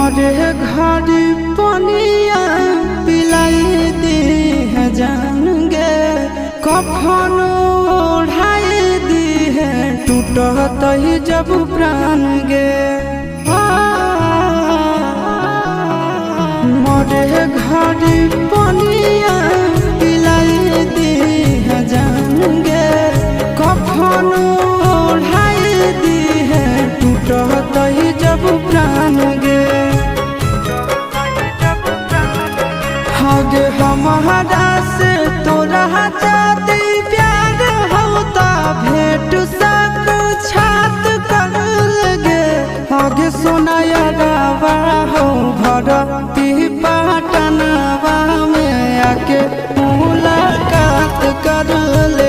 मोरे घर पनिया पिलाई दी है जान गे, कफन ओढ़ाई दी है टूटत ही जब प्राण गे। मोरे घर पनिया पिलाई दी है जान गे, कफन ओढ़ाई दी है टूटत ही जब प्राण गे। हगे हमारा से तोरा जाती प्यार होता भेंट सक छात कर लगे। हगे सोनाया गावा हो भरती पाटनवा में आके मुलाकात कर ले।